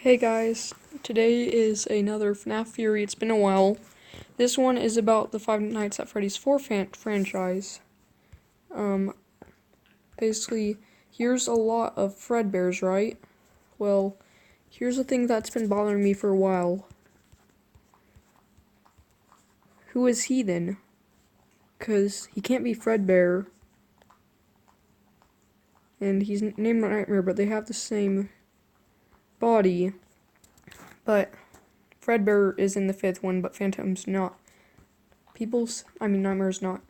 Hey guys, today is another Fnaf Fury. It's been a while. This one is about the Five Nights at Freddy's 4 franchise. Basically, here's a lot of fredbears, right? Well, here's a thing that's been bothering me for a while. Who is he then? 'Cause he can't be Fredbear. And he's named Nightmare, but they have the same body. But Fredbear is in the fifth one, but Phantom's not. Nightmare's not.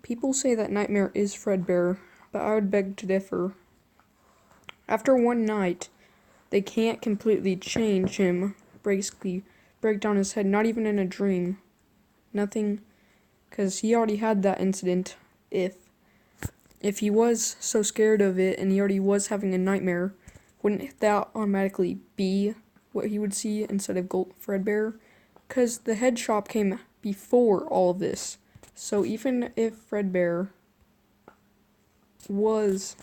People say that Nightmare is Fredbear, but I would beg to differ. After one night, they can't completely change him, basically break down his head, not even in a dream. Nothing, because he already had that incident. If he was so scared of it and he already was having a nightmare, wouldn't that automatically be what he would see instead of Fredbear? Because the head shop came before all of this. So even if Fredbear was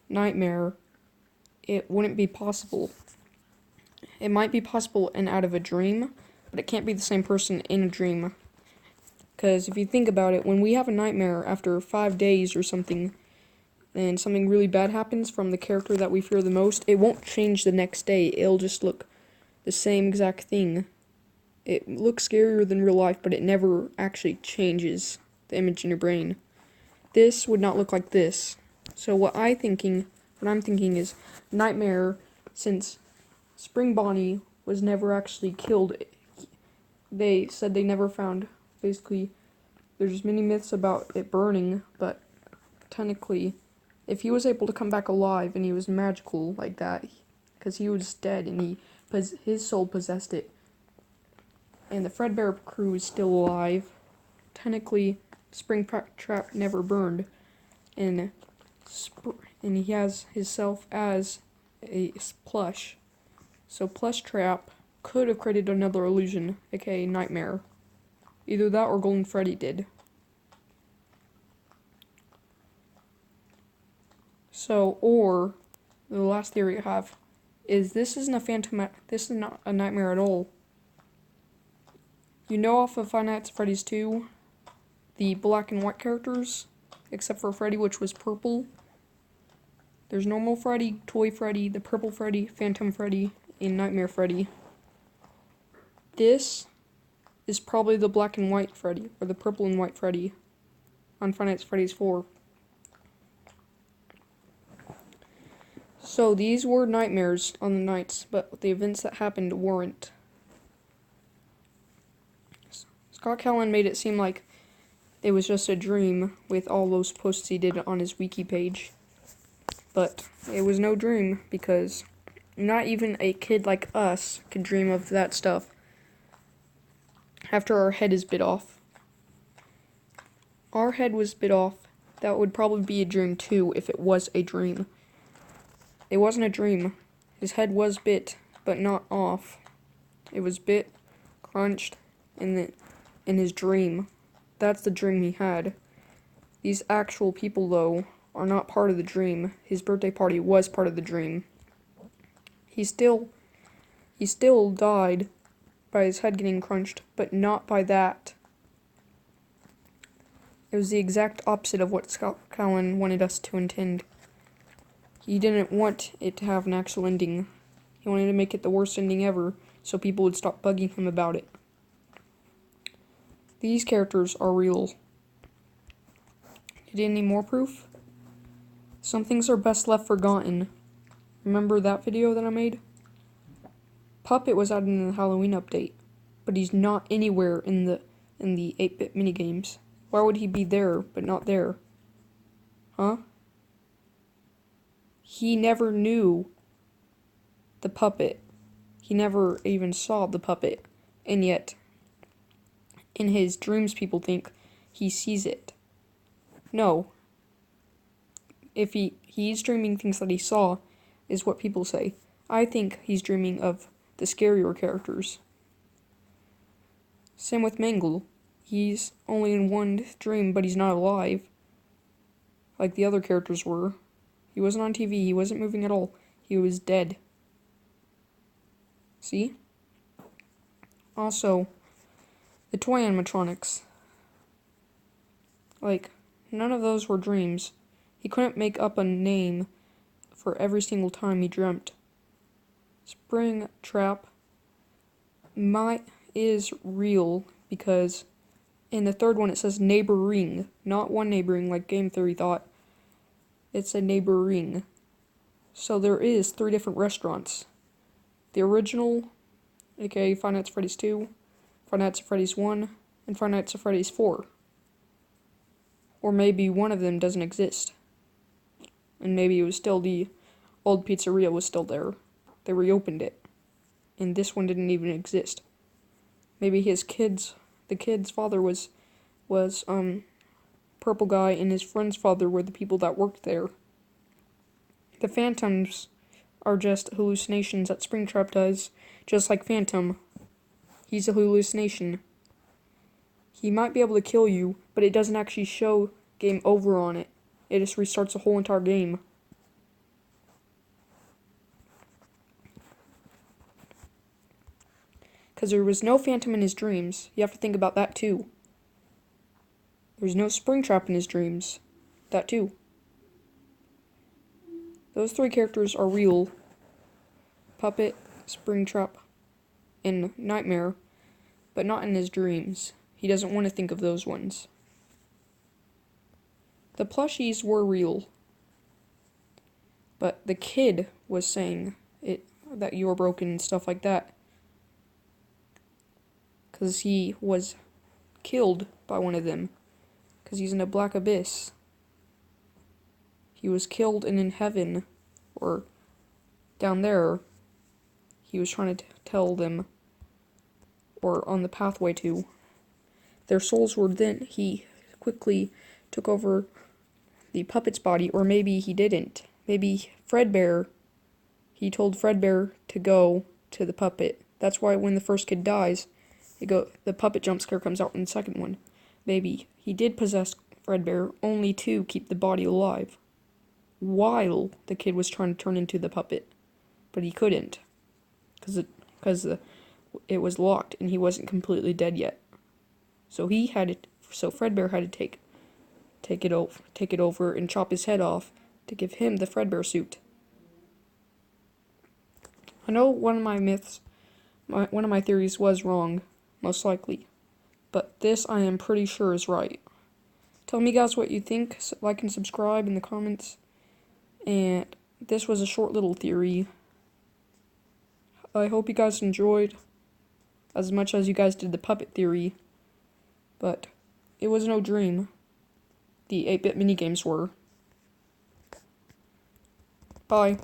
Nightmare, it wouldn't be possible. It might be possible and out of a dream, but it can't be the same person in a dream. Because if you think about it, when we have a nightmare after 5 days or something, and something really bad happens from the character that we fear the most, it won't change the next day. It'll just look the same exact thing. It looks scarier than real life, but it never actually changes the image in your brain. This would not look like this. So what I'm thinking is Nightmare, since Spring Bonnie was never actually killed. They said they never found, basically, there's many myths about it burning, but technically, if he was able to come back alive and he was magical like that, because he was dead and his soul possessed it, and the Fredbear crew is still alive, technically, Springtrap never burned, and he has himself as a plush. So Plushtrap could have created another illusion, aka Nightmare. Either that or Golden Freddy did. So, or the last theory I have is this is not a nightmare at all. You know, off of Five Nights at Freddy's 2, the black and white characters, except for Freddy, which was purple. There's normal Freddy, Toy Freddy, the purple Freddy, Phantom Freddy, and Nightmare Freddy. This is probably the black and white Freddy, or the purple and white Freddy on Five Nights at Freddy's 4. So these were nightmares on the nights, but the events that happened weren't. Scott Callan made it seem like it was just a dream with all those posts he did on his wiki page. But it was no dream, because not even a kid like us could dream of that stuff after our head is bit off. Our head was bit off. That would probably be a dream too, if it was a dream. It wasn't a dream. His head was bit, but not off. It was bit, crunched, in his dream. That's the dream he had. These actual people, though, are not part of the dream. His birthday party was part of the dream. He still died by his head getting crunched, but not by that. It was the exact opposite of what Scott Callan wanted us to intend. He didn't want it to have an actual ending. He wanted to make it the worst ending ever, so people would stop bugging him about it. These characters are real. You need any more proof? Some things are best left forgotten. Remember that video that I made? Puppet was added in the Halloween update, but he's not anywhere in the 8-bit minigames. Why would he be there, but not there? Huh? He never knew the puppet. He never even saw the puppet. And yet, in his dreams, people think he sees it. No. If he's dreaming things that he saw, is what people say. I think he's dreaming of the scarier characters. Same with Mangle. He's only in one dream, but he's not alive, like the other characters were. He wasn't on TV, he wasn't moving at all. he was dead. See? Also, the toy animatronics. Like, none of those were dreams. He couldn't make up a name for every single time he dreamt. Springtrap is real because in the third one it says neighboring, not one neighboring like game theory thought. It's a neighboring. So there is 3 different restaurants. The original, aka Five Nights at Freddy's 2, Five Nights at Freddy's 1, and Five Nights at Freddy's 4. Or maybe one of them doesn't exist. And maybe it was still the old pizzeria was still there. They reopened it. And this one didn't even exist. Maybe the kid's father was Purple Guy and his friend's father were the people that worked there. The phantoms are just hallucinations that Springtrap does, just like Phantom. He's a hallucination. He might be able to kill you, but it doesn't actually show game over on it. It just restarts the whole entire game. Because there was no Phantom in his dreams. You have to think about that too. There's no Springtrap in his dreams. That too. Those 3 characters are real. Puppet, Springtrap, and Nightmare, but not in his dreams. He doesn't want to think of those ones. The plushies were real. But the kid was saying that you were broken and stuff like that. Because he was killed by one of them. Because he's in a black abyss. He was killed and in heaven, or down there, he was trying to tell them, or on the pathway to. Their souls were then, he quickly took over the puppet's body, or maybe he didn't. Maybe Fredbear, he told Fredbear to go to the puppet. That's why when the first kid dies, the puppet jump scare comes out in the second one. Maybe he did possess Fredbear only to keep the body alive, while the kid was trying to turn into the puppet, but he couldn't, because it was locked and he wasn't completely dead yet. So Fredbear had to take it over and chop his head off to give him the Fredbear suit. I know one of my theories was wrong, most likely, but this I am pretty sure is right. Tell me guys what you think, like and subscribe in the comments, and this was a short little theory. I hope you guys enjoyed as much as you guys did the puppet theory, but it was no dream. The 8-bit minigames were. Bye.